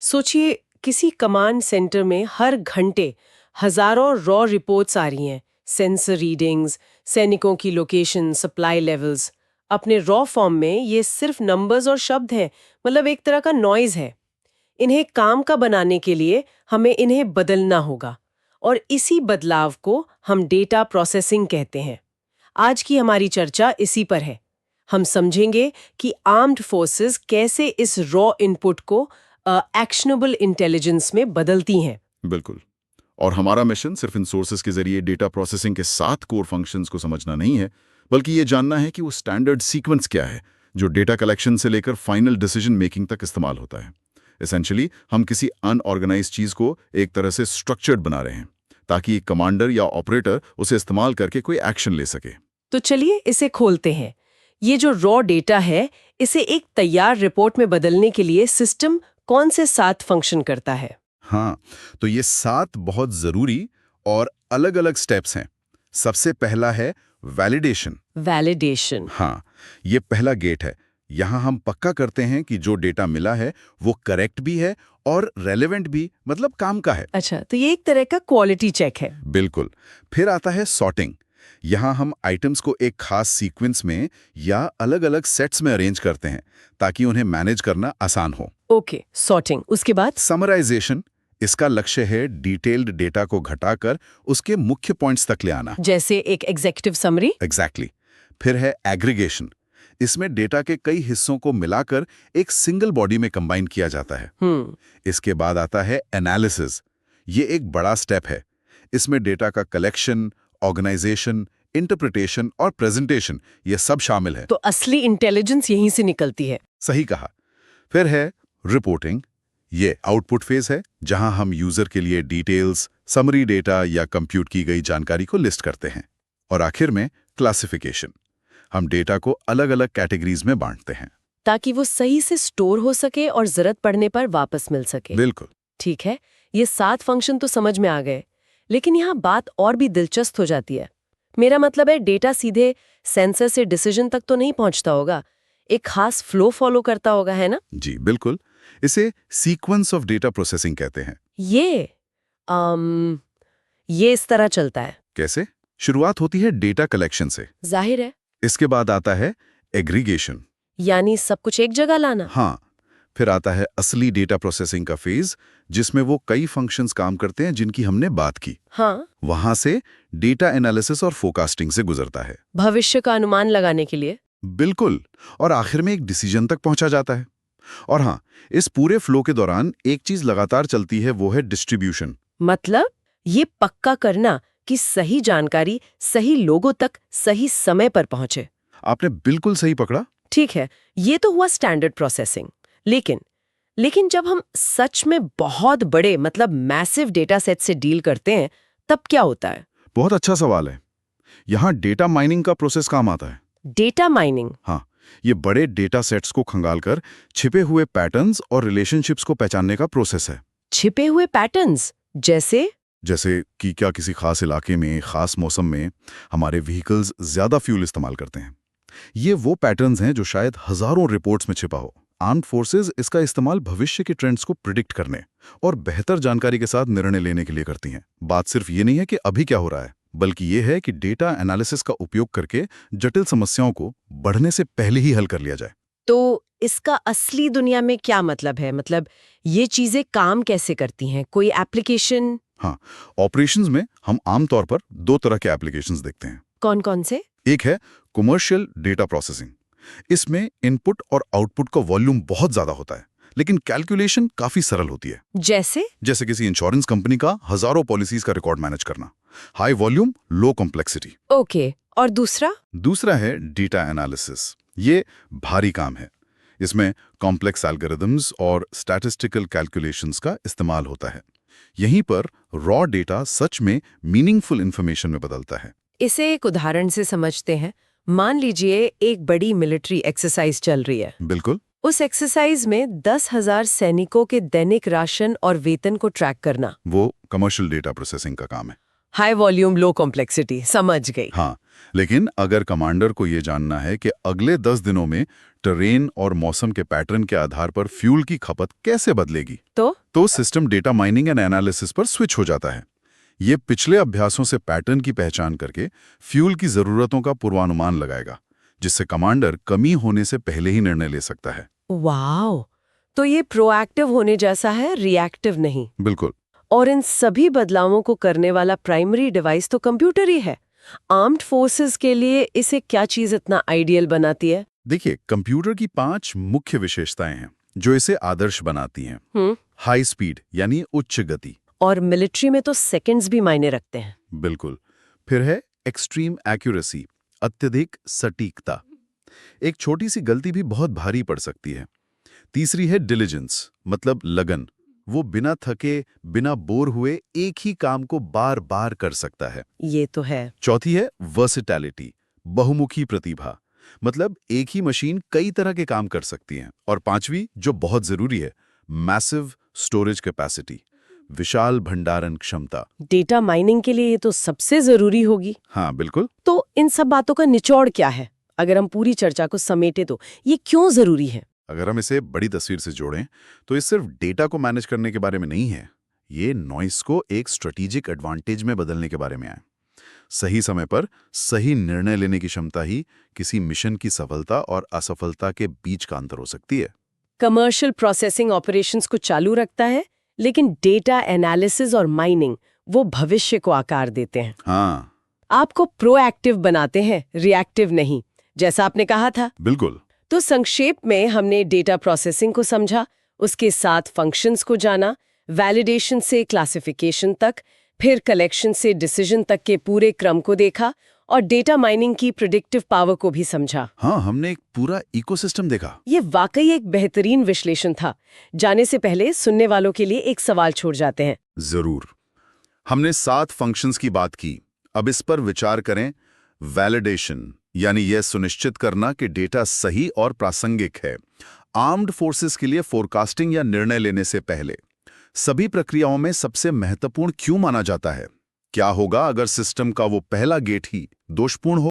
सोचिए किसी command centre में हर घंटे हजारों रॉ रिपोर्ट्स आ रही हैं, सेंसर रीडिंग्स, सैनिकों की लोकेशन, सप्लाई लेवल्स। अपने रॉ फॉर्म में ये सिर्फ नंबर्स और शब्द हैं, मतलब एक तरह का नॉइज है। इन्हें काम का बनाने के लिए हमें इन्हें बदलना होगा, और इसी बदलाव को हम डेटा प्रोसेसिंग कहते हैं। आज की हमारी चर्चा इसी पर है। हम समझेंगे कि आर्म्ड फोर्सेस कैसे इस रॉ इनपुट को एक्शनेबल इंटेलिजेंस में बदलती हैं। बिल्कुल। और हमारा मिशन सिर्फ इन सोर्सेज के जरिए डेटा प्रोसेसिंग के 7 कोर फंक्शंस को समझना नहीं है, बल्कि ये जानना है कि वो स्टैंडर्ड सीक्वेंस क्या है जो डेटा कलेक्शन से लेकर फाइनल डिसीजन मेकिंग तक इस्तेमाल होता है। एसेंशियली हम किसी अनऑर्गेनाइज्ड चीज को एक तरह से स्ट्रक्चर्ड बना रहे हैं ताकि एक कमांडर या ऑपरेटर उसे इस्तेमाल करके कोई एक्शन ले सके। तो चलिए इसे खोलते हैं। ये जो रॉ डेटा है, इसे एक तैयार रिपोर्ट में बदलने के लिए सिस्टम कौन से 7 फंक्शन करता है? हाँ, तो ये 7 बहुत जरूरी और अलग अलग स्टेप्स हैं। सबसे पहला है वैलिडेशन। वैलिडेशन। हाँ, ये पहला गेट है। यहाँ हम पक्का करते हैं कि जो डेटा मिला है वो करेक्ट भी है और रेलेवेंट भी, मतलब काम का है। अच्छा, तो ये एक तरह का क्वालिटी चेक है। बिल्कुल। फिर आता है सॉर्टिंग। यहाँ हम आइटम्स को एक खास सीक्वेंस में या अलग अलग सेट्स में अरेंज करते हैं ताकि उन्हें मैनेज करना आसान हो। Okay, sorting. उसके बाद समराइजेशन। इसका लक्ष्य है डिटेल्ड डेटा को घटाकर उसके मुख्य पॉइंट्स तक ले आना, जैसे एक एग्जीक्यूटिव समरी। एग्जैक्टली। फिर है एग्रीगेशन। इसमें डेटा के कई हिस्सों को मिलाकर एक सिंगल बॉडी में कंबाइन किया जाता है। इसके बाद आता है एनालिसिस। ये एक बड़ा स्टेप है। इसमें डेटा का कलेक्शन, ऑर्गेनाइजेशन, इंटरप्रिटेशन और प्रेजेंटेशन ये सब शामिल है। तो असली इंटेलिजेंस यहीं से निकलती है। सही कहा। फिर है रिपोर्टिंग। ये आउटपुट फेज है जहां हम यूजर के लिए डिटेल्स, समरी डेटा या कंप्यूट की गई जानकारी को लिस्ट करते हैं। और आखिर में क्लासिफिकेशन। हम डेटा को अलग अलग कैटेगरीज में बांटते हैं ताकि वो सही से स्टोर हो सके और जरूरत पड़ने पर वापस मिल सके। बिल्कुल। ठीक है, ये 7 फंक्शन तो समझ में आ गए, लेकिन यहाँ बात और भी दिलचस्प हो जाती है। मेरा मतलब है डेटा सीधे सेंसर से डिसीजन तक तो नहीं पहुंचता होगा, एक खास फ्लो फॉलो करता होगा, है ना? जी बिल्कुल। इसे सीक्वेंस ऑफ डेटा प्रोसेसिंग कहते हैं। ये इस तरह चलता है। कैसे? शुरुआत होती है डेटा कलेक्शन से। जाहिर है। इसके बाद आता है एग्रीगेशन, यानी सब कुछ एक जगह लाना। हाँ। फिर आता है असली डेटा प्रोसेसिंग का फेज, जिसमें वो कई फंक्शंस काम करते हैं जिनकी हमने बात की। हाँ। वहां से डेटा एनालिसिस और फोरकास्टिंग से गुजरता है, भविष्य का अनुमान लगाने के लिए। बिल्कुल। और आखिर में एक डिसीजन तक पहुंचा जाता है। और हाँ, इस पूरे फ्लो के दौरान एक चीज लगातार चलती है, वो है डिस्ट्रीब्यूशन। मतलब ये पक्का करना कि सही जानकारी सही लोगों तक सही समय पर पहुंचे। आपने बिल्कुल सही पकड़ा। ठीक है, ये तो हुआ स्टैंडर्ड प्रोसेसिंग। लेकिन जब हम सच में बहुत बड़े, मतलब मैसिव डेटा सेट से डील करते हैं, तब क्या होता है? बहुत अच्छा सवाल है। यहाँ डेटा माइनिंग का प्रोसेस काम आता है। Data mining? हाँ, ये बड़े डेटा सेट्स को खंगालकर छिपे हुए पैटर्न्स और रिलेशनशिप्स को पहचानने का प्रोसेस है। छिपे हुए पैटर्न्स? जैसे कि क्या किसी खास इलाके में, खास मौसम में हमारे व्हीकल्स ज्यादा फ्यूल इस्तेमाल करते हैं। ये वो पैटर्न्स हैं जो शायद हजारों रिपोर्ट्स में छिपा हो। आर्म्ड फोर्सेस इसका इस्तेमाल भविष्य के ट्रेंड्स को प्रिडिक्ट करने और बेहतर जानकारी के साथ निर्णय लेने के लिए करती हैं। बात सिर्फ ये नहीं है कि अभी क्या हो रहा है, बल्कि ये है कि डेटा एनालिसिस का उपयोग करके जटिल समस्याओं को बढ़ने से पहले ही हल कर लिया जाए। तो इसका असली दुनिया में क्या मतलब है? मतलब ये चीजें काम कैसे करती हैं? कोई एप्लीकेशन? हाँ, ऑपरेशंस में हम आमतौर पर 2 तरह के एप्लीकेशंस देखते हैं। कौन कौन से? एक है कमर्शियल डेटा प्रोसेसिंग। इसमें इनपुट और आउटपुट का वॉल्यूम बहुत ज्यादा होता है, लेकिन कैलकुलेशन काफी सरल होती है। जैसे किसी इंश्योरेंस कंपनी का हजारों पॉलिसीज का रिकॉर्ड मैनेज करना। हाई वॉल्यूम, लो कॉम्प्लेक्सिटी। ओके, और दूसरा है डेटा एनालिसिस। ये भारी काम है। इसमें कॉम्प्लेक्स एल्गोरिथम्स और स्टैटिस्टिकल कैलकुलेशंस का इस्तेमाल होता है। यहीं पर रॉ डेटा सच में मीनिंगफुल इंफॉर्मेशन में बदलता है। इसे एक उदाहरण से समझते हैं। मान लीजिए एक बड़ी मिलिट्री एक्सरसाइज चल रही है। बिल्कुल। उस एक्सरसाइज में 10,000 सैनिकों के दैनिक राशन और वेतन को ट्रैक करना, वो कमर्शियल डेटा प्रोसेसिंग का काम है। हाई वॉल्यूम लो कॉम्प्लेक्सिटी, समझ गई। हाँ, लेकिन अगर कमांडर को ये जानना है कि अगले 10 दिनों में टरेन और मौसम के पैटर्न के आधार पर फ्यूल की खपत कैसे बदलेगी, तो system data mining and analysis पर स्विच हो जाता है। ये पिछले अभ्यासों से पैटर्न की पहचान करके फ्यूल की जरूरतों का पूर्वानुमान लगाएगा, जिससे कमांडर कमी होने से पहले ही निर्णय ले सकता है। वाओ, तो ये प्रोएक्टिव होने जैसा है, रिएक्टिव नहीं। बिल्कुल। और इन सभी बदलावों को करने वाला प्राइमरी डिवाइस तो कंप्यूटर ही है। आर्म्ड फोर्सेस के लिए इसे क्या चीज इतना आइडियल बनाती है? देखिए, कंप्यूटर की 5 मुख्य विशेषताएं हैं जो इसे आदर्श बनाती हैं। हाई स्पीड यानी उच्च गति। और मिलिट्री में तो सेकंड्स भी मायने रखते हैं। बिल्कुल। फिर है एक्सट्रीम एक्यूरेसी, अत्यधिक सटीकता। एक छोटी सी गलती भी बहुत भारी पड़ सकती है। तीसरी है डिलिजेंस, मतलब लगन। वो बिना थके, बिना बोर हुए एक ही काम को बार बार कर सकता है। ये तो है। चौथी है वर्सेटैलिटी, बहुमुखी प्रतिभा। मतलब एक ही मशीन कई तरह के काम कर सकती है। और पांचवी, जो बहुत जरूरी है, मैसिव स्टोरेज कैपेसिटी, विशाल भंडारण क्षमता। डेटा माइनिंग के लिए ये तो सबसे जरूरी होगी। हाँ, बिल्कुल। तो इन सब बातों का निचोड़ क्या है? अगर हम पूरी चर्चा को समेटे तो ये क्यों जरूरी है? अगर हम इसे बड़ी तस्वीर से जोड़ें तो ये सिर्फ डेटा को मैनेज करने के बारे में नहीं है। ये नॉइस को एक स्ट्रेटेजिक एडवांटेज में बदलने के बारे में है। सही समय पर सही निर्णय लेने की क्षमता ही किसी मिशन की सफलता और असफलता के बीच का अंतर हो सकती है। कमर्शियल प्रोसेसिंग ऑपरेशंस को चालू रखता है, लेकिन डेटा एनालिसिस और माइनिंग वो भविष्य को आकार देते हैं। हाँ, आपको प्रोएक्टिव बनाते हैं, रिएक्टिव नहीं, जैसा आपने कहा था। बिल्कुल। तो संक्षेप में हमने डेटा प्रोसेसिंग को समझा, उसके साथ फंक्शंस को जाना, वैलिडेशन से क्लासिफिकेशन तक, फिर कलेक्शन से डिसीजन तक के पूरे क्रम को देखा और डेटा माइनिंग की प्रिडिक्टिव पावर को भी समझा। हाँ, हमने एक पूरा इकोसिस्टम देखा। ये वाकई एक बेहतरीन विश्लेषण था। जाने से पहले सुनने वालों के लिए एक सवाल छोड़ जाते हैं। जरूर। हमने 7 फंक्शंस की बात की। अब इस पर विचार करें। वैलिडेशन यानी यह सुनिश्चित करना कि डेटा सही और प्रासंगिक है। आर्म्ड फोर्सेस के लिए फोरकास्टिंग या निर्णय लेने से पहले सभी प्रक्रियाओं में सबसे महत्वपूर्ण क्यों माना जाता है? क्या होगा अगर सिस्टम का वो पहला गेट ही दोषपूर्ण हो?